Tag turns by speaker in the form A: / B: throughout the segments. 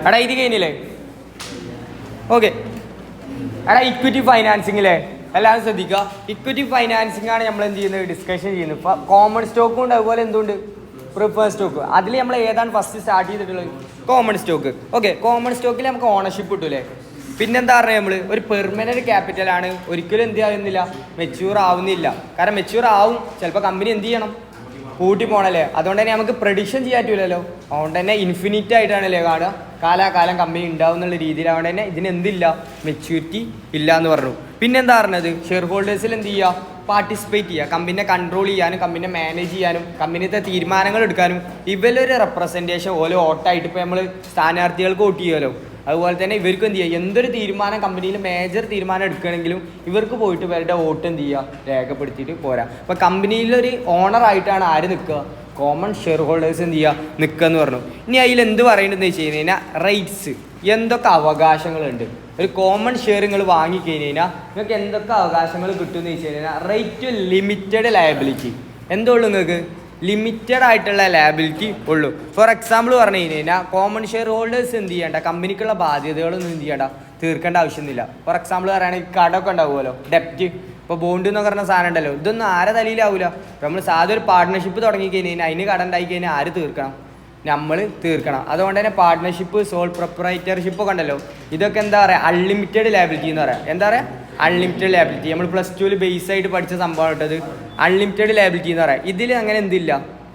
A: എടാ ഇത് കഴിഞ്ഞില്ലേ? ഓക്കെ എടാ ഇക്വിറ്റി ഫൈനാൻസിങ്ങിലെ എല്ലാവരും ശ്രദ്ധിക്കുക. ഇക്വിറ്റി ഫൈനാൻസിങ് ആണ് നമ്മൾ എന്ത് ചെയ്യുന്നത്, ഡിസ്കഷൻ ചെയ്യുന്നത്. ഇപ്പോൾ കോമൺ സ്റ്റോക്കും ഉണ്ട്, അതുപോലെ എന്തുണ്ട്, പ്രിഫേർഡ് സ്റ്റോക്ക്. അതിൽ നമ്മൾ ഏതാണ് ഫസ്റ്റ് സ്റ്റാർട്ട് ചെയ്തിട്ടുള്ളത്? Common stock. ഓക്കെ, കോമൺ സ്റ്റോക്കിൽ നമുക്ക് ഓണർഷിപ്പ് കിട്ടൂലേ. പിന്നെന്താ പറഞ്ഞാൽ നമ്മൾ ഒരു പെർമനൻറ്റ് ക്യാപിറ്റലാണ്, ഒരിക്കലും എന്ത് ആവുന്നില്ല, മെച്യൂർ ആവുന്നില്ല. കാരണം മെച്യൂർ ആവും, ചിലപ്പോൾ കമ്പനി എന്ത് ചെയ്യണം, കൂട്ടി പോകണല്ലേ. അതുകൊണ്ട് തന്നെ നമുക്ക് പ്രഡിക്ഷൻ ചെയ്യാൻ പറ്റില്ലല്ലോ. അതുകൊണ്ട് തന്നെ ഇൻഫിനിറ്റ് ആയിട്ടാണല്ലേ കാണുക, കാലാകാലം കമ്പനി ഉണ്ടാവും എന്നുള്ള രീതിയിൽ. അതുകൊണ്ട് തന്നെ ഇതിന് എന്തില്ല, മെച്യൂരിറ്റി ഇല്ല എന്ന് പറഞ്ഞു. പിന്നെന്താ പറഞ്ഞത്, ഷെയർ ഹോൾഡേഴ്സിൽ എന്ത് ചെയ്യുക, പാർട്ടിസിപ്പേറ്റ് ചെയ്യുക, കമ്പനിനെ കൺട്രോൾ ചെയ്യാനും കമ്പനിനെ മാനേജ് ചെയ്യാനും കമ്പനിയുടെ തീരുമാനങ്ങൾ എടുക്കാനും ഇവരൊരു റെപ്രസെൻറ്റേഷൻ ഓരോ വോട്ടായിട്ട് ഇപ്പോൾ നമ്മൾ സ്ഥാനാർത്ഥികൾക്ക് വോട്ട് ചെയ്യുമല്ലോ, അതുപോലെ തന്നെ ഇവർക്ക് എന്ത് ചെയ്യുക, എന്തൊരു തീരുമാനം കമ്പനിയിൽ മേജർ തീരുമാനം എടുക്കണമെങ്കിലും ഇവർക്ക് പോയിട്ട് ഇവരുടെ വോട്ട് എന്ത് ചെയ്യുക, രേഖപ്പെടുത്തിയിട്ട് പോരാ. അപ്പോൾ കമ്പനിയിലൊരു ഓണറായിട്ടാണ് ആര് നിൽക്കുക, കോമൺ ഷെയർ ഹോൾഡേഴ്സ് എന്ത് ചെയ്യുക, നിൽക്കുക എന്ന് പറഞ്ഞു. ഇനി അതിൽ എന്ത് പറയേണ്ടതെന്ന് വെച്ച് കഴിഞ്ഞ് കഴിഞ്ഞാൽ റൈറ്റ്സ്, എന്തൊക്കെ അവകാശങ്ങളുണ്ട്. ഒരു കോമൺ ഷെയർ നിങ്ങൾ വാങ്ങിക്കഴിഞ്ഞ് കഴിഞ്ഞാൽ നിങ്ങൾക്ക് എന്തൊക്കെ അവകാശങ്ങൾ കിട്ടുമെന്ന് വെച്ച് കഴിഞ്ഞാൽ റൈറ്റ് ടു ലിമിറ്റഡ് ലയബിലിറ്റി. എന്തുള്ളൂ നിങ്ങൾക്ക്, ലിമിറ്റഡ് ആയിട്ടുള്ള ലയബിലിറ്റി ഉള്ളൂ. ഫോർ എക്സാമ്പിൾ പറഞ്ഞു കഴിഞ്ഞ് കഴിഞ്ഞാൽ കോമൺ ഷെയർ ഹോൾഡേഴ്സ് എന്ത് ചെയ്യേണ്ട, കമ്പനിക്കുള്ള ബാധ്യതകളൊന്നും എന്ത് ചെയ്യേണ്ട, തീർക്കേണ്ട ആവശ്യമൊന്നുമില്ല. ഫോർ എക്സാമ്പിൾ പറയുകയാണെങ്കിൽ കടമൊക്കെ ഉണ്ടാവുമല്ലോ, ഡെപ്റ്റ്. ഇപ്പോൾ ബോണ്ട് എന്ന് പറഞ്ഞ സാധനം ഉണ്ടല്ലോ, ഇതൊന്നും ആരെ തലയിലാവില്ല. നമ്മൾ സാധാ ഒരു പാർട്ട്ണർഷിപ്പ് തുടങ്ങി കഴിഞ്ഞാൽ അതിന് കട ഉണ്ടായി കഴിഞ്ഞാൽ ആര് തീർക്കണം, നമ്മൾ തീർക്കണം. അതുകൊണ്ട് തന്നെ പാർട്ട്ണർഷിപ്പ്, സോൾ പ്രൊപ്പറൈറ്റർഷിപ്പ് ഒക്കെ ഉണ്ടല്ലോ, ഇതൊക്കെ എന്താ പറയുക, അൺലിമിറ്റഡ് ലയബിലിറ്റി എന്ന് പറയാം. എന്താ പറയുക, അൺലിമിറ്റഡ് ലയബിലിറ്റി. നമ്മൾ +2 ബേസ് ആയിട്ട് പഠിച്ച സംഭവം ഇട്ടത് അൺലിമിറ്റഡ് ലയബിലിറ്റി എന്ന് പറയാം. ഇതിൽ അങ്ങനെ എന്തില്ല,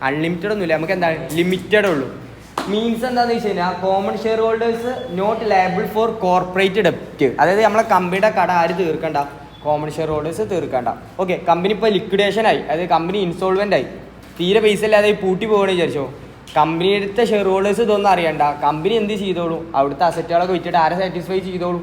A: അൺലിമിറ്റഡ് ഒന്നുമില്ല, നമുക്ക് എന്താണ്, ലിമിറ്റഡ് ഉള്ളൂ. മീൻസ് എന്താണെന്ന് വെച്ച് കഴിഞ്ഞാൽ common shareholders not liable for corporate ഡെപ്റ്റ്. അതായത് നമ്മളെ കമ്പനിയുടെ കട ആര് തീർക്കണ്ട, കോമൺ ഷെയർ ഹോൾഡേഴ്സ് തീർക്കണ്ട. ഓക്കെ, കമ്പനി ഇപ്പോൾ ലിക്വിഡേഷൻ ആയി, അതായത് കമ്പനി ഇൻസോൾവെൻ്റ് ആയി, തീരെ പൈസ ഇല്ലാതെ പൂട്ടി പോകണമെന്ന് വിചാരിച്ചോ, കമ്പനിയുടെ ഷെയർ ഹോൾഡേഴ്സ് ഇതൊന്നും അറിയണ്ട, കമ്പനി എന്ത് ചെയ്തോളൂ, അവിടുത്തെ അസറ്റുകളൊക്കെ വിറ്റിട്ട് ആരെ സാറ്റിസ്ഫൈ ചെയ്തോളൂ,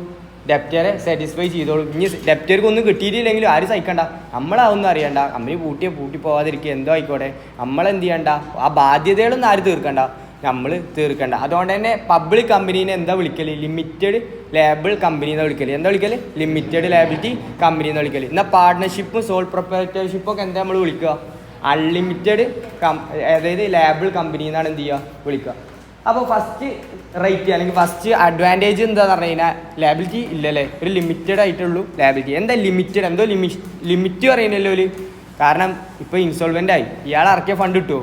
A: ഡെപ്റ്ററെ സാറ്റിസ്ഫൈ ചെയ്തോളൂ. ഇനി ഡെപ്റ്റർക്ക് ഒന്നും കിട്ടിയിട്ടില്ലെങ്കിലും ആരും സഹിക്കണ്ട, നമ്മളതൊന്നും അറിയണ്ട, കമ്പനി പൂട്ടി പോകാതിരിക്കുക, എന്തോ ആയിക്കോട്ടെ, നമ്മളെന്ത് ചെയ്യണ്ട, ആ ബാധ്യതകളൊന്നും ആരും തീർക്കണ്ട, നമ്മൾ തീർക്കണ്ട. അതുകൊണ്ട് തന്നെ പബ്ലിക് കമ്പനീനെ എന്താ വിളിക്കൽ, ലിമിറ്റഡ് ലയബിൾ കമ്പനി എന്ന് വിളിക്കൽ. എന്താ വിളിക്കൽ, ലിമിറ്റഡ് ലയബിലിറ്റി കമ്പനി എന്ന് വിളിക്കൽ. എന്നാൽ പാർട്ട്ണർഷിപ്പും സോൾ പ്രൊപ്പറേറ്റർഷിപ്പും ഒക്കെ എന്താ നമ്മൾ വിളിക്കുക, അൺലിമിറ്റഡ് അതായത് ലയബിൾ കമ്പനി എന്നാണ് എന്ത് ചെയ്യുക, വിളിക്കുക. അപ്പോൾ ഫസ്റ്റ് റേറ്റ് അല്ലെങ്കിൽ ഫസ്റ്റ് അഡ്വാൻറ്റേജ് എന്താണെന്ന് പറഞ്ഞു കഴിഞ്ഞാൽ ലയബിലിറ്റി ഇല്ലല്ലേ, ഒരു ലിമിറ്റഡ് ആയിട്ടുള്ളൂ ലയബിലിറ്റി. എന്താ ലിമിറ്റഡ്, എന്തോ ലിമിറ്റ് പറയുന്നല്ലോ ഒരു. കാരണം ഇപ്പോൾ ഇൻസോൾവെൻ്റ് ആയി, ഇയാൾ ഇറക്കിയ ഫണ്ട് കിട്ടുമോ,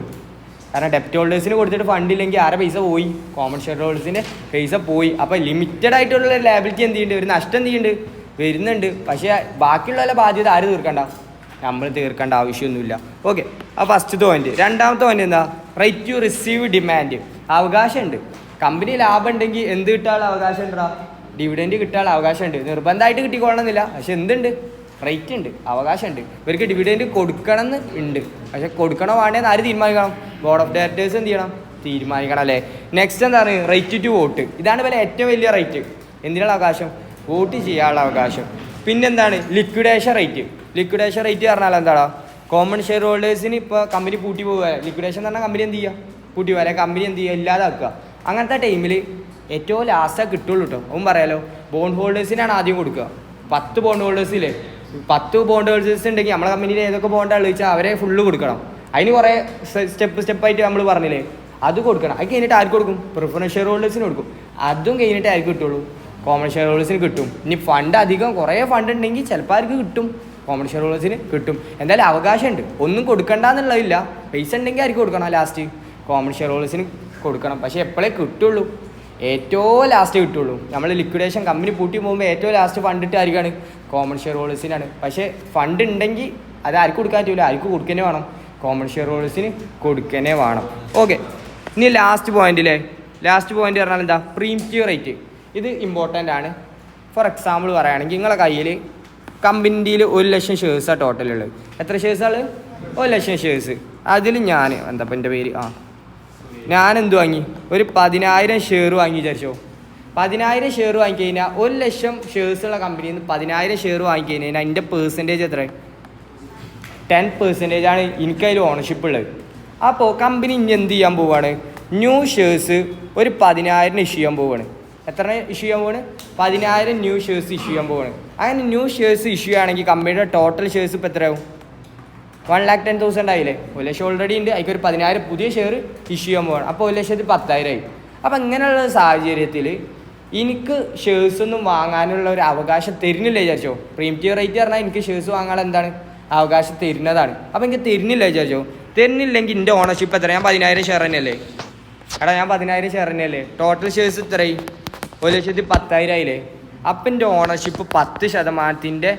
A: കാരണം ഡെപ്റ്റ് ഹോൾഡേഴ്സിന് കൊടുത്തിട്ട് ഫണ്ട് ഇല്ലെങ്കിൽ ആരെ പൈസ പോയി, കോമൺ ഷെയർ ഹോൾഡേഴ്സിൻ്റെ പൈസ പോയി. അപ്പോൾ ലിമിറ്റഡ് ആയിട്ടുള്ള ലയബിലിറ്റി എന്ത് ചെയ്യുന്നുണ്ട്, ഒരു നഷ്ടം എന്ത് ചെയ്യുന്നുണ്ട്, വരുന്നുണ്ട്. പക്ഷേ ബാക്കിയുള്ള ബാധ്യത ആര് തീർക്കണ്ട, നമ്മൾ തീർക്കേണ്ട ആവശ്യമൊന്നുമില്ല. ഓക്കെ, അപ്പോൾ ഫസ്റ്റത്തെ പോയിന്റ്. രണ്ടാമത്തെ പോയിന്റ് എന്താ, റൈറ്റ് ടു റിസീവ് ഡിമാൻഡ്. അവകാശമുണ്ട്, കമ്പനി ലാഭം ഉണ്ടെങ്കിൽ എന്ത് കിട്ടാനുള്ള അവകാശം ഉണ്ടാ, ഡിവിഡൻഡ് കിട്ടാനുള്ള അവകാശമുണ്ട്. നിർബന്ധമായിട്ട് കിട്ടിക്കൊള്ളണമെന്നില്ല, പക്ഷെ എന്തുണ്ട്, റൈറ്റ് ഉണ്ട്, അവകാശമുണ്ട്. ഇവർക്ക് ഡിവിഡൻഡ് കൊടുക്കണം എന്ന് ഉണ്ട്, പക്ഷെ കൊടുക്കണോ വേണ്ടതെന്ന് ആര് തീരുമാനിക്കണം, ബോർഡ് ഓഫ് ഡയറക്ടേഴ്സ് എന്ത് ചെയ്യണം, തീരുമാനിക്കണം അല്ലേ. നെക്സ്റ്റ് എന്താണ്, റൈറ്റ് ടു വോട്ട്. ഇതാണ് പോലെ ഏറ്റവും വലിയ റൈറ്റ്. എന്തിനുള്ള അവകാശം, വോട്ട് ചെയ്യാനുള്ള അവകാശം. പിന്നെന്താണ്, ലിക്വിഡേഷൻ റൈറ്റ്. ലിക്വിഡേഷൻ റേറ്റ് പറഞ്ഞാൽ എന്താണ്, കോമൺ ഷെയർ ഹോൾഡേഴ്സിന് ഇപ്പോൾ കമ്പനി പൂട്ടി പോകുക, ലിക്വിഡേഷൻ എന്ന് പറഞ്ഞാൽ കമ്പനി എന്ത് ചെയ്യുക, പൂട്ടി പോകാൻ കമ്പനി എന്ത് ചെയ്യുക, ഇല്ലാതാക്കുക. അങ്ങനത്തെ ടൈമിൽ ഏറ്റവും ലാസ്റ്റാണ് കിട്ടുള്ളൂ കേട്ടോ. അവൻ പറയാലോ, ബോണ്ട് ഹോൾഡേഴ്സിനാണ് ആദ്യം കൊടുക്കുക. 10 ബോണ്ട് ഹോൾഡേഴ്സില്ലേ, 10 ബോണ്ട് ഹോൾഡേഴ്സ് ഉണ്ടെങ്കിൽ നമ്മളെ കമ്പനിയിൽ ഏതൊക്കെ ബോണ്ടാണ് ചോദിച്ചാൽ അവരെ ഫുള്ള് കൊടുക്കണം. അതിന് കുറേ സ്റ്റെപ്പായിട്ട് നമ്മൾ പറഞ്ഞില്ലേ, അത് കൊടുക്കണം. അത് കഴിഞ്ഞിട്ട് ആർക്ക് കൊടുക്കും, പ്രിഫറൻസ് ഷെയർ ഹോൾഡേഴ്സിന് കൊടുക്കും. അതും കഴിഞ്ഞിട്ട് ആർക്ക് കിട്ടുള്ളൂ, കോമൺ ഷെയർ ഹോൾഡേഴ്സിന് കിട്ടും. ഇനി ഫണ്ട് അധികം കുറേ ഫണ്ട് ഉണ്ടെങ്കിൽ ചിലപ്പോൾ ആർക്ക് കിട്ടും, കോമൺ ഷെയർ ഹോൾഡേഴ്സിന് കിട്ടും. എന്തായാലും അവകാശമുണ്ട്, ഒന്നും കൊടുക്കണ്ടെന്നുള്ളതില്ല. പൈസ ഉണ്ടെങ്കിൽ ആർക്ക് കൊടുക്കണം, ലാസ്റ്റ് കോമൺ ഷെയർ ഹോൾഡേഴ്സിന് കൊടുക്കണം. പക്ഷേ എപ്പോഴേ കിട്ടുള്ളൂ, ഏറ്റവും ലാസ്റ്റ് കിട്ടുള്ളൂ. നമ്മൾ ലിക്വിഡേഷൻ കമ്പനി പൂട്ടി പോകുമ്പോൾ ഏറ്റവും ലാസ്റ്റ് ഫണ്ട് ഇട്ട് ആർക്കാണ്, കോമൺ ഷെയർ ഹോൾഡേഴ്സിനാണ്. പക്ഷേ ഫണ്ട് ഉണ്ടെങ്കിൽ അത് ആർക്ക് കൊടുക്കാൻ പറ്റില്ല, ആർക്ക് കൊടുക്കന്നെ വേണം, കോമൺ ഷെയർ ഹോൾഡേഴ്സിന് കൊടുക്കന്നെ വേണം. ഓക്കെ, ഇനി ലാസ്റ്റ് പോയിന്റിലെ ലാസ്റ്റ് പോയിന്റ് പറഞ്ഞാൽ എന്താ, പ്രീമിറ്റീവ് റേറ്റ്. ഇത് ഇമ്പോർട്ടൻ്റ് ആണ്. ഫോർ എക്സാമ്പിൾ പറയുകയാണെങ്കിൽ നിങ്ങളെ കയ്യിൽ കമ്പനിയിൽ 1 ലക്ഷം ഷെയർസാണ് ടോട്ടലുള്ളത്. എത്ര ഷെയർസാണ്, 1 ലക്ഷം ഷെയർസ്. അതിൽ ഞാൻ എന്താ എൻ്റെ പേര് ഞാൻ എന്ത് വാങ്ങി, ഒരു 10,000 ഷെയർ വാങ്ങി വിചാരിച്ചോ. 10,000 ഷെയർ വാങ്ങിക്കഴിഞ്ഞാൽ 1 ലക്ഷം ഷെയർസുള്ള കമ്പനിയിൽ നിന്ന് 10,000 ഷെയർ വാങ്ങിക്കഴിഞ്ഞാൽ അതിൻ്റെ പെർസെൻറ്റേജ് എത്ര, 10% ആണ് എനിക്കതിൽ ഓണർഷിപ്പ് ഉള്ളത്. അപ്പോൾ കമ്പനി ഇനി എന്ത് ചെയ്യാൻ പോവുകയാണ്, ന്യൂ ഷെയർസ് ഒരു 10,000 ഇഷ്യൂ ചെയ്യാൻ പോവുകയാണ്. എത്ര ഇഷ്യൂ ചെയ്യാൻ പോവാണ്, 10,000 ന്യൂ ഷെയർസ് ഇഷ്യൂ ചെയ്യാൻ പോവാണ്. അങ്ങനെ ന്യൂ ഷെയർസ് ഇഷ്യൂ ആണെങ്കിൽ കമ്പനിയുടെ ടോട്ടൽ ഷെയർസ് ഇപ്പോൾ എത്രയാവും, 1,10,000 ആയില്ലേ. 1 ലക്ഷം ഓൾറെഡി ഉണ്ട്, അതിൽ ഒരു 10,000 പുതിയ ഷെയർ ഇഷ്യൂ ചെയ്യാൻ പോവാണ്. അപ്പോൾ 1,10,000 ആയി. അപ്പം ഇങ്ങനെയുള്ള സാഹചര്യത്തിൽ എനിക്ക് ഷെയർസ് ഒന്നും വാങ്ങാനുള്ള ഒരു അവകാശം തരുന്നില്ല വിചാരിച്ചോ. പ്രീമിയം റേറ്റ് പറഞ്ഞാൽ എനിക്ക് ഷെയർസ് വാങ്ങാൻ എന്താണ് അവകാശം തരുന്നതാണ്. അപ്പം എനിക്ക് തരുന്നില്ല വിചാരിച്ചോ. തരുന്നില്ലെങ്കിൽ എൻ്റെ ഓണർഷിപ്പ് എത്ര? ഞാൻ 10,000 ഷെയർ തന്നെയല്ലേ എടാ, ഞാൻ 10,000 ഷെയർ തന്നെയല്ലേ. ടോട്ടൽ ഷെയർസ് ഇത്രയും 1,10,000 ആയില്ലേ. അപ്പം എൻ്റെ ഓണർഷിപ്പ് 10%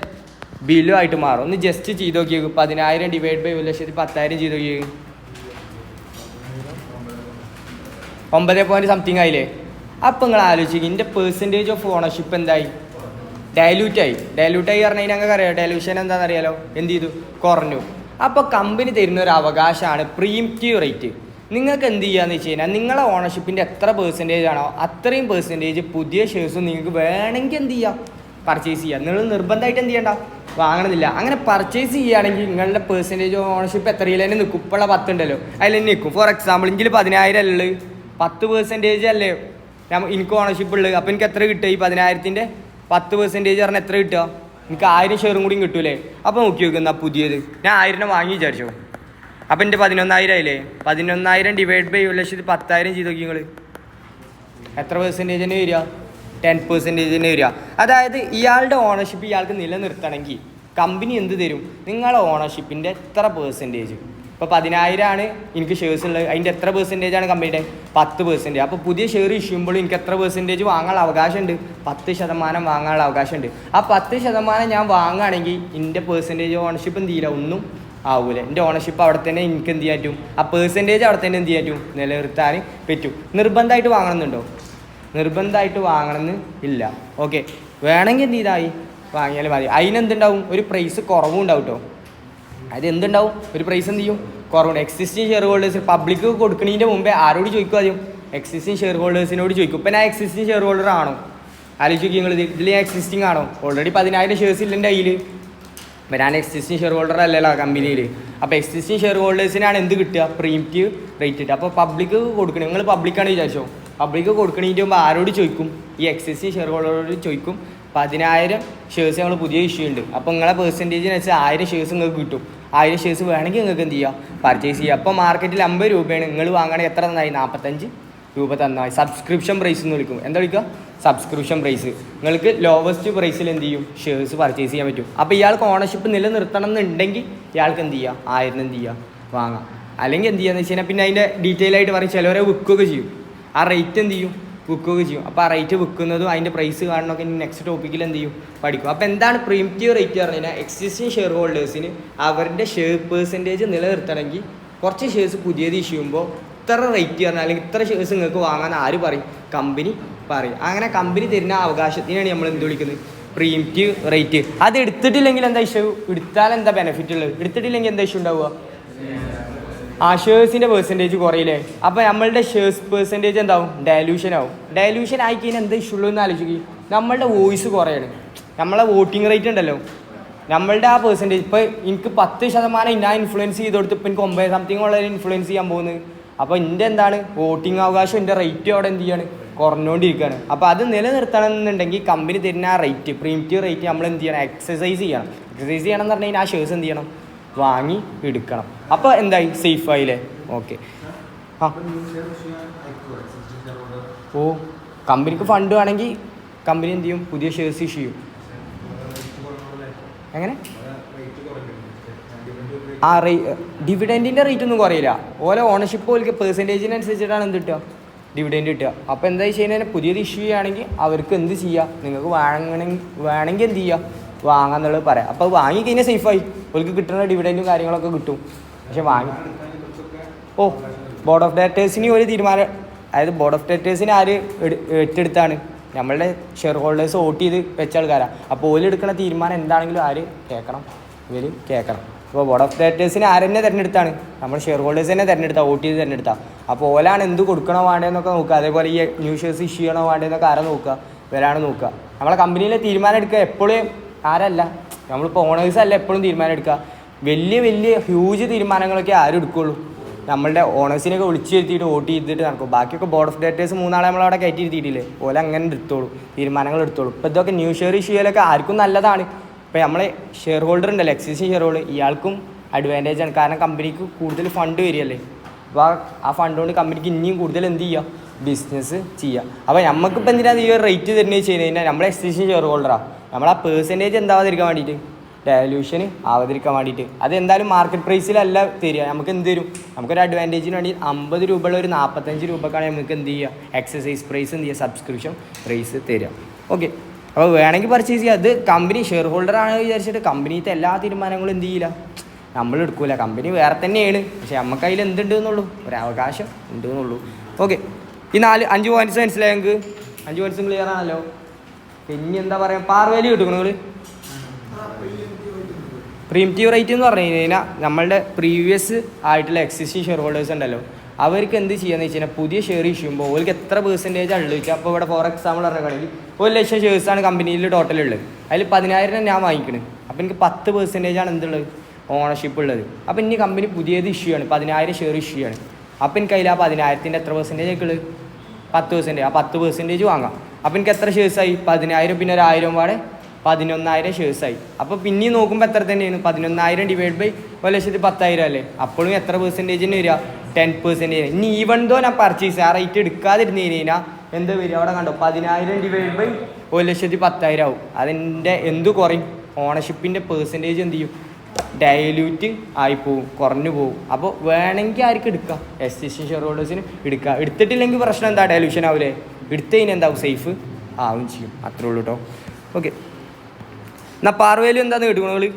A: ബില്ലുമായിട്ട് മാറും. ഒന്ന് ജസ്റ്റ് ചെയ്ത് നോക്കി. 10,000 ഡിവൈഡ് ബൈ 1,10,000 ചെയ്ത് നോക്കി. 9 സംതിങ് ആയില്ലേ. അപ്പം നിങ്ങൾ ആലോചിക്കും എൻ്റെ പെർസെൻറ്റേജ് ഓഫ് ഓണർഷിപ്പ് എന്തായി? ഡയലൂട്ടായി പറഞ്ഞാൽ ഞങ്ങൾക്ക് അറിയാം ഡയലൂഷൻ എന്താണെന്ന് അറിയാലോ. എന്ത് ചെയ്തു? കുറഞ്ഞു. അപ്പോൾ കമ്പനി തരുന്ന ഒരു അവകാശമാണ് പ്രീമിയം റേറ്റ്. നിങ്ങൾക്ക് എന്ത് ചെയ്യാന്ന് വെച്ച് കഴിഞ്ഞാൽ നിങ്ങളെ ഓണർഷിപ്പിൻ്റെ എത്ര പെർസെൻറ്റേജ് ആണോ അത്രയും പെർസെൻറ്റേജ് പുതിയ ഷെയർസും നിങ്ങൾക്ക് വേണമെങ്കിൽ എന്ത് ചെയ്യാം? പർച്ചേസ് ചെയ്യാം. നിങ്ങൾ നിർബന്ധമായിട്ട് എന്ത് ചെയ്യണ്ട, വാങ്ങണമെന്നില്ല. അങ്ങനെ പർച്ചേസ് ചെയ്യുകയാണെങ്കിൽ നിങ്ങളുടെ പെർസെൻറ്റേജ് ഓണർഷിപ്പ് എത്രയിൽ തന്നെ നിൽക്കും. ഇപ്പോഴുള്ള 10 ഉണ്ടല്ലോ അതിൽ തന്നെ നിൽക്കും. ഫോർ എക്സാമ്പിൾ എങ്കിൽ 10,000 അല്ലേ 10% അല്ലേ എനിക്ക് ഓണർഷിപ്പ് ഉള്ളത്. അപ്പോൾ എനിക്ക് എത്ര കിട്ടുക? ഈ 10,000-ൻ്റെ 10% പറഞ്ഞാൽ എത്ര കിട്ടുക? എനിക്ക് 1000 ഷെയറും കൂടിയും കിട്ടൂലേ. അപ്പോൾ നോക്കി നോക്കുന്ന പുതിയത് ഞാൻ 1000 വാങ്ങി വിചാരിച്ചോ. അപ്പം എൻ്റെ 11,000 ആയില്ലേ. 11,000 ഡിവൈഡ് ബൈ 1,10,000 ചെയ്ത് നോക്കി നിങ്ങൾ. എത്ര പെർസെൻറ്റേജ് തന്നെ വരിക? 10% തന്നെ വരിക. അതായത് ഇയാളുടെ ഓണർഷിപ്പ് ഇയാൾക്ക് നിലനിർത്തണമെങ്കിൽ കമ്പനി എന്ത് തരും? നിങ്ങളെ ഓണർഷിപ്പിൻ്റെ എത്ര പെർസെൻറ്റേജ്. ഇപ്പോൾ 10,000 ആണ് എനിക്ക് ഷെയർസ് ഉള്ളത്. അതിൻ്റെ എത്ര പെർസെൻറ്റേജാണ് കമ്പനിയുടെ? 10%. അപ്പോൾ പുതിയ ഷെയർ ഇഷ്യൂമ്പോൾ എനിക്ക് എത്ര പെർസെൻറ്റേജ് വാങ്ങാനുള്ള അവകാശമുണ്ട്? 10% വാങ്ങാനുള്ള അവകാശമുണ്ട്. ആ 10% ഞാൻ വാങ്ങുകയാണെങ്കിൽ എൻ്റെ പെർസെൻറ്റേജ് ഓണർഷിപ്പ് എന്ത് ചെയ്യില്ല, ഒന്നും ആവൂല. എൻ്റെ ഓണർഷിപ്പ് അവിടെ തന്നെ എനിക്ക് എന്ത് ചെയ്യാൻ പറ്റും? ആ പെർസെൻറ്റേജ് അവിടെ തന്നെ എന്ത് ചെയ്യാൻ പറ്റും? നിലനിർത്താൻ പറ്റും. നിർബന്ധമായിട്ട് വാങ്ങണമെന്നുണ്ടോ? നിർബന്ധമായിട്ട് വാങ്ങണമെന്ന് ഇല്ല. ഓക്കെ, വേണമെങ്കിൽ എന്ത് ചെയ്തായി വാങ്ങിയാലും മതി. അതിനെന്തുണ്ടാവും? ഒരു പ്രൈസ് കുറവും ഉണ്ടാവും കേട്ടോ. അത് എന്തുണ്ടാവും? ഒരു പ്രൈസ് എന്ത് ചെയ്യും? കുറവുണ്ട്. എക്സിസ്റ്റിംഗ് ഷെയർ ഹോൾഡേഴ്സ് പബ്ലിക്ക് കൊടുക്കുന്നതിൻ്റെ മുമ്പേ ആരോട് ചോദിക്കും? ആദ്യം എക്സിസ്റ്റിംഗ് ഷെയർ ഹോൾഡേഴ്സിനോട് ചോദിക്കും. ഇപ്പം ഞാൻ എക്സിസ്റ്റിംഗ് ഷെയർ ഹോൾഡർ ആണോ? ആലോചിക്കും നിങ്ങൾ. ഇതിൽ ഞാൻ എക്സിസ്റ്റിംഗ് ആണോ? ഓൾറെഡി 10,000 ഷെയർസ് ഇല്ല എൻ്റെ കയ്യിൽ. അപ്പം ഞാൻ എക്സിസ്റ്റിംഗ് ഷെയർ ഹോൾഡർ അല്ലല്ലോ കമ്പനിയിൽ. അപ്പോൾ എക്സിസ്റ്റിംഗ് ഷെയർ ഹോൾഡേഴ്സിനാണ് എന്ത് കിട്ടുക? പ്രീമിയം റേറ്റ് കിട്ടുക. അപ്പോൾ പബ്ലിക്ക് കൊടുക്കണം. നിങ്ങൾ പബ്ലിക്കാണ് വിചാരിച്ചോ. പബ്ലിക്ക് കൊടുക്കുന്നതിൻ്റെ മുമ്പ് ആരോട് ചോദിക്കും? ഈ എക്സിസ്റ്റിംഗ് ഷെയർ ഹോൾഡറോട് ചോദിക്കും. 10,000 ഷെയർസ് ഞങ്ങൾ പുതിയ ഇഷ്യൂ ഉണ്ട്. അപ്പോൾ നിങ്ങളെ പെർസെൻറ്റേജിനനുസരിച്ച് 1000 ഷെയർസ് നിങ്ങൾക്ക് കിട്ടും. 1000 ഷെയർസ് വേണമെങ്കിൽ നിങ്ങൾക്ക് എന്ത് ചെയ്യാം? പർച്ചേസ് ചെയ്യുക. അപ്പോൾ മാർക്കറ്റിൽ 50 രൂപയാണ്. നിങ്ങൾ വാങ്ങണമെങ്കിൽ എത്ര തന്നായി? 45 രൂപ തന്നായി. സബ്സ്ക്രിപ്ഷൻ പ്രൈസ് എന്ന് വിളിക്കും. എന്താ വിളിക്കുക? Subscription price. നിങ്ങൾക്ക് ലോവസ്റ്റ് പ്രൈസിൽ എന്ത് ചെയ്യും? ഷെയർസ് പർച്ചേസ് ചെയ്യാൻ പറ്റും. അപ്പോൾ ഇയാൾക്ക് ഓണർഷിപ്പ് നിലനിർത്തണം എന്നുണ്ടെങ്കിൽ ഇയാൾക്ക് എന്ത് ചെയ്യുക? 1000 എന്ത് ചെയ്യുക? വാങ്ങാം. അല്ലെങ്കിൽ എന്ത് ചെയ്യുക എന്ന് വെച്ച് കഴിഞ്ഞാൽ പിന്നെ അതിൻ്റെ ഡീറ്റെയിൽ ആയിട്ട് പറയും. ചിലവരെ വിൽക്കുകയൊക്കെ ചെയ്യും. ആ റേറ്റ് എന്ത് ചെയ്യും? വിൽക്കുകയൊക്കെ ചെയ്യും. അപ്പോൾ ആ റേറ്റ് വിൽക്കുന്നതും അതിൻ്റെ പ്രൈസ് കാണണമെന്നൊക്കെ നെക്സ്റ്റ് ടോപ്പിക്കിൽ എന്ത് ചെയ്യും? പഠിക്കും. അപ്പോൾ എന്താണ് പ്രീമിയം റേറ്റ് പറഞ്ഞു കഴിഞ്ഞാൽ? എക്സിസ്റ്റിംഗ് ഷെയർ ഹോൾഡേഴ്സിന് അവരുടെ ഷെയർ പെർസെൻറ്റേജ് നിലനിർത്തണമെങ്കിൽ കുറച്ച് ഷെയർസ് പുതിയത് ഇഷ്യൂ ചെയ്യുമ്പോൾ ഇത്ര റേറ്റ് പറഞ്ഞാൽ അല്ലെങ്കിൽ ഇത്ര ഷെയർസ് നിങ്ങൾക്ക് വാങ്ങാൻ ആര് പറയും? കമ്പനി പറയും. അങ്ങനെ കമ്പനി തരുന്ന അവകാശത്തിനാണ് നമ്മൾ എന്ത് വിളിക്കുന്നത്? Premium rate. അത് എടുത്തിട്ടില്ലെങ്കിൽ എന്താ ഇഷ്യൂ? എടുത്താൽ എന്താ ബെനിഫിറ്റ് ഉള്ളത്? എടുത്തിട്ടില്ലെങ്കിൽ എന്താ ഇഷ്യൂ ഉണ്ടാവുക? ആ ഷെയർസിൻ്റെ പെർസെൻറ്റേജ് കുറയില്ലേ. അപ്പോൾ നമ്മളുടെ ഷെയർസ് പെർസെൻറ്റേജ് എന്താവും? ഡയലൂഷൻ ആവും. ഡയലൂഷൻ ആയി കഴിഞ്ഞാൽ എന്താ ഇഷ്യൂ ഉള്ളൂ എന്ന് ആലോചിക്കുക. നമ്മളുടെ വോയിസ് കുറയാണ്. നമ്മളെ വോട്ടിംഗ് റേറ്റ് ഉണ്ടല്ലോ, നമ്മളുടെ ആ പെർസെൻറ്റേജ് ഇപ്പോൾ എനിക്ക് 10% ഞാൻ ഇൻഫ്ലുവൻസ് ചെയ്ത് കൊടുത്ത് ഇപ്പോൾ എനിക്ക് 9 സംതിങ് ഉള്ളവരെ ഇൻഫ്ലുവൻസ് ചെയ്യാൻ പോകുന്നത്. അപ്പോൾ എൻ്റെ എന്താണ് വോട്ടിംഗ് അവകാശം, എൻ്റെ റേറ്റ് അവിടെ എന്ത് ചെയ്യാണ്? കുറഞ്ഞുകൊണ്ടിരിക്കുകയാണ്. അപ്പോൾ അത് നിലനിർത്തണം എന്നുണ്ടെങ്കിൽ കമ്പനി തരുന്ന ആ റേറ്റ്, പ്രീമിയം റേറ്റ് നമ്മൾ എന്ത് ചെയ്യണം? എക്സസൈസ് ചെയ്യണം. എക്സസൈസ് ചെയ്യണം എന്ന് പറഞ്ഞു കഴിഞ്ഞാൽ ആ ഷെയർസ് എന്ത് ചെയ്യണം? വാങ്ങി എടുക്കണം. അപ്പോൾ എന്തായി? സേഫ് ആയില്ലേ? ഓക്കെ. ആ ഓ, കമ്പനിക്ക് ഫണ്ട് വേണമെങ്കിൽ കമ്പനി എന്ത് ചെയ്യും? പുതിയ ഷെയർസ് ഇഷ്യൂ ചെയ്യും. എങ്ങനെ? ആ ഡിവിഡൻറ്റിൻ്റെ റേറ്റ് ഒന്നും കുറയില്ല. ഓരോ ഓണർഷിപ്പ് പോലും പെർസെൻറ്റേജിനനുസരിച്ചിട്ടാണ് എന്ത് കിട്ടുക? ഡിവിഡൻറ്റ് കിട്ടുക. അപ്പോൾ എന്താ വെച്ച് കഴിഞ്ഞാൽ പുതിയത് ഇഷ്യൂ ചെയ്യുകയാണെങ്കിൽ അവർക്ക് എന്ത് ചെയ്യുക? നിങ്ങൾക്ക് വേണമെങ്കിൽ എന്ത് ചെയ്യുക? വാങ്ങാന്നുള്ളത് പറയാം. അപ്പോൾ വാങ്ങിക്കഴിഞ്ഞാൽ സേഫായി. അവർക്ക് കിട്ടുന്ന ഡിവിഡൻറ്റും കാര്യങ്ങളൊക്കെ കിട്ടും. പക്ഷെ ബോർഡ് ഓഫ് ഡയറക്ടേഴ്സിന് ഒരു തീരുമാനം, അതായത് ബോർഡ് ഓഫ് ഡയറക്ടേഴ്സിന് ആര് ഏറ്റെടുത്താണ്? നമ്മളുടെ ഷെയർ ഹോൾഡേഴ്സ് വോട്ട് ചെയ്ത് വെച്ച ആൾക്കാരാണ്. അപ്പോൾ ഓല് എടുക്കുന്ന തീരുമാനം എന്താണെങ്കിലും ആര് കേൾക്കണം? ഇവർ കേൾക്കണം. അപ്പോൾ ബോർഡ് ഓഫ് ഡയറക്ടേഴ്സിന് ആരെന്നെ തിരഞ്ഞെടുത്താണ്? നമ്മൾ ഷെയർ ഹോൾഡേഴ്സ് തന്നെ തിരഞ്ഞെടുത്താൽ, വോട്ട് ചെയ്ത് തിരഞ്ഞെടുത്താൽ. അപ്പോൾ ഓലാണ് എന്ത് കൊടുക്കണോ വേണ്ടതെന്നൊക്കെ നോക്കുക. അതേപോലെ ഈ ന്യൂ ഷെയർസ് ഇഷ്യൂ ചെയ്യണോ വേണ്ടതെന്നൊക്കെ ആരാ നോക്കുക? ഇവരാണ് നോക്കുക. നമ്മളെ കമ്പനിയിലെ തീരുമാനം എടുക്കുക എപ്പോഴും ആരല്ല, നമ്മളിപ്പോൾ ഓണേഴ്സ് അല്ല എപ്പോഴും തീരുമാനം എടുക്കുക. വലിയ ഹ്യൂജ് തീരുമാനങ്ങളൊക്കെ ആരും എടുക്കുകയുള്ളൂ. നമ്മളുടെ ഓണേഴ്സിനൊക്കെ വിളിച്ച് വരുത്തിയിട്ട് വോട്ട് ചെയ്തിട്ട് നടക്കും. ബാക്കിയൊക്കെ ബോർഡ് ഓഫ് ഡയറക്ടേഴ്സ് 3 ആളെ നമ്മളവിടെ കയറ്റി ഇരുത്തിയിട്ടില്ലേ, ഓല അങ്ങനെ എടുത്തോളൂ, തീരുമാനങ്ങൾ എടുത്തോളൂ. ഇപ്പോൾ ഇതൊക്കെ ന്യൂ ഷെയർ ഇഷ്യൂ ചെയ്യലൊക്കെ ആർക്കും നല്ലതാണ്. ഇപ്പോൾ നമ്മളെ ഷെയർ ഹോൾഡർ ഉണ്ടല്ലോ, എക്സിസ്റ്റിംഗ് ഷെയർ ഹോൾഡർ, ഇയാൾക്കും അഡ്വാൻറ്റേജ് ആണ്. കാരണം കമ്പനിക്ക് കൂടുതൽ ഫണ്ട് വരികയല്ലേ. അപ്പോൾ ആ ഫണ്ട് കൊണ്ട് കമ്പനിക്ക് ഇനിയും കൂടുതൽ എന്ത് ചെയ്യുക? ബിസിനസ് ചെയ്യുക. അപ്പോൾ നമുക്കിപ്പോൾ എന്തിനാണ് ഈ ഒരു റേറ്റ് തരുന്നത് വെച്ച് കഴിഞ്ഞാൽ നമ്മളെ എക്സിസ്റ്റിംഗ് ഷെയർ ഹോൾഡറാണ്. നമ്മൾ ആ പെർസെൻറ്റേജ് എന്താവാതിരിക്കാൻ വേണ്ടിയിട്ട്, ഡയലൂഷന് ആവാതിരിക്കാൻ വേണ്ടിയിട്ട്. അത് എന്തായാലും മാർക്കറ്റ് പ്രൈസിലല്ല തരിക. നമുക്ക് എന്ത് തരും, നമുക്കൊരു അഡ്വാൻറ്റേജിന് വേണ്ടി 50 രൂപ ഉള്ള ഒരു 45 രൂപക്കാണ് നമുക്ക് എന്ത് ചെയ്യുക, എക്സസൈസ് പ്രൈസ് എന്ത് ചെയ്യുക, സബ്സ്ക്രിപ്ഷൻ പ്രൈസ് തരിക. ഓക്കെ, അപ്പോൾ വേണമെങ്കിൽ പർച്ചേസ് ചെയ്യുക. അത് കമ്പനി ഷെയർ ഹോൾഡറാണ് വിചാരിച്ചിട്ട് കമ്പനിത്തെ എല്ലാ തീരുമാനങ്ങളും എന്ത് ചെയ്യില്ല, നമ്മൾ എടുക്കൂല. കമ്പനി വേറെ തന്നെയാണ്, പക്ഷേ നമുക്ക് അതിൽ എന്തുണ്ട് എന്നുള്ളൂ, ഒരു അവകാശം ഉണ്ട് എന്നുള്ളൂ. ഓക്കെ, ഈ 5 പോയിന്റ്സ് മനസ്സിലായി നിങ്ങൾക്ക്? 5 പോയിന്റ്സ് ക്ലിയർ ആണല്ലോ. പിന്നെ എന്താ പറയുക, പാർ വാല്യൂ കിട്ടും നിങ്ങൾ. പ്രീമിറ്റീവ് റേറ്റ് എന്ന് പറഞ്ഞു കഴിഞ്ഞാൽ നമ്മളുടെ പ്രീവിയസ് ആയിട്ടുള്ള എക്സിസ്റ്റിംഗ് ഷെയർ ഹോൾഡേഴ്സ് ഉണ്ടല്ലോ, അവർക്ക് എന്ത് ചെയ്യാന്ന് വെച്ച് കഴിഞ്ഞാൽ പുതിയ ഷെയർ ഇഷ്യൂ ചെയ്യുമ്പോൾ അവർക്ക് എത്ര പെർസെൻറ്റേജ് ഉള്ളത് വെച്ചാൽ, അപ്പോൾ ഇവിടെ ഫോർ എക്സാമ്പിൾ പറഞ്ഞിട്ടുണ്ടെങ്കിൽ 1,00,000 ഷെയർസാണ് കമ്പനിയിൽ ടോട്ടൽ ഉള്ളത്. അതിൽ 10,000 ഞാൻ വാങ്ങിക്കണത്. അപ്പോൾ എനിക്ക് 10% ആണ് എന്തുള്ളത്, ഓണർഷിപ്പ് ഉള്ളത്. അപ്പോൾ ഇനി കമ്പനി പുതിയത് ഇഷ്യൂ ആണ്, 10,000 ഷെയർ ഇഷ്യൂ ആണ്. അപ്പോൾ എനിക്ക് അതിൽ ആ 10,000-ൻ്റെ എത്ര പെർസെൻറ്റേജ് ഒക്കെ ഉള്ളത്, 10%. ആ 10% വാങ്ങാം. അപ്പോൾ എനിക്ക് എത്ര ഷെയർസായി, 10,000 പിന്നെ 1,000 പാടെ 11,000 ഷെയർസായി. അപ്പോൾ പിന്നെയും നോക്കുമ്പോൾ എത്ര തന്നെയാണ്, 11,000 ഡിവൈഡ് ബൈ 1,10,000 അല്ലേ. അപ്പോഴും എത്ര പെർസെൻറ്റേജിന് വരിക, 10%. ഇനി ഈവൻ ദോ ഞാൻ പർച്ചേസ് ആ റേറ്റ് എടുക്കാതിരുന്ന് കഴിഞ്ഞാൽ എന്താ വരിക, അവിടെ കണ്ടോ 10,000 ഡിവൈഡ് ബൈ 1,10,000 ആവും. അതിൻ്റെ എന്ത് കുറയും, ഓണർഷിപ്പിൻ്റെ പെർസെൻറ്റേജ് എന്ത് ചെയ്യും, ഡയലൂറ്റ് ആയിപ്പോവും, കുറഞ്ഞു പോവും. അപ്പോൾ വേണമെങ്കിൽ ആർക്ക് എടുക്കാം, എക്സിസ്റ്റിംഗ് ഷെയർ ഹോൾഡേഴ്സിന് എടുക്കുക. എടുത്തിട്ടില്ലെങ്കിൽ പ്രശ്നം എന്താ, ഡയലൂഷൻ ആവില്ലേ. എടുത്തു കഴിഞ്ഞാൽ എന്താവും, സേഫ് ആവും ചെയ്യും. അത്രേ ഉള്ളൂ കേട്ടോ. ഓക്കെ, എന്നാൽ പാർ വാല്യൂ എന്താണെന്ന് കേട്ടുക്കണോ നിങ്ങൾ?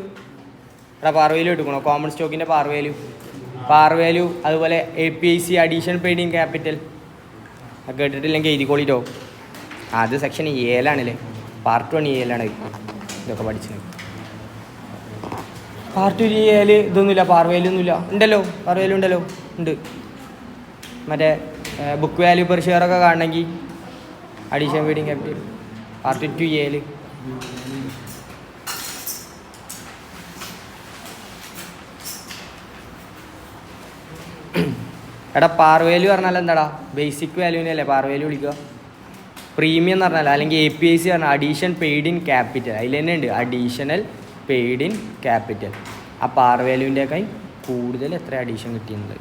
A: എടാ പാർ വാല്യൂ കേട്ടുക്കണോ, കോമൺ സ്റ്റോക്കിൻ്റെ പാർ വാല്യൂ, അതുപോലെ APIC addition paid in capital കേട്ടിട്ടില്ലെങ്കിൽ എഴുതിക്കോളിട്ടോ. അത് സെക്ഷൻ 7 പാർട്ട് 1 7 ഇതൊക്കെ പഠിച്ചത്. പാർട്ട് 2 ഇതൊന്നുമില്ല, പാർ വാല്യൂ ഒന്നുമില്ല. ഉണ്ടല്ലോ, പാർ വാല്യൂ ഉണ്ടല്ലോ, ഉണ്ട്. മറ്റേ ബുക്ക് വാല്യൂ പെർ ഷെയർ ഒക്കെ കാണണമെങ്കിൽ addition paid in capital part 2 എടാ പാർ വാല്യൂ പറഞ്ഞാൽ എന്താടാ, ബേസിക് വാല്യൂവിനല്ലേ പാർ വാല്യൂ വിളിക്കുക. പ്രീമിയം എന്ന് പറഞ്ഞാൽ അല്ലെങ്കിൽ APIC പറഞ്ഞാൽ അഡീഷൻ പെയ്ഡ് ഇൻ ക്യാപിറ്റൽ. അതിൽ തന്നെ ഉണ്ട് അഡീഷണൽ പെയ്ഡ് ഇൻ ക്യാപിറ്റൽ. ആ പാർ വാല്യൂവിൻ്റെയൊക്കെ കൂടുതൽ എത്ര അഡീഷൻ കിട്ടിയെന്നുള്ളത്.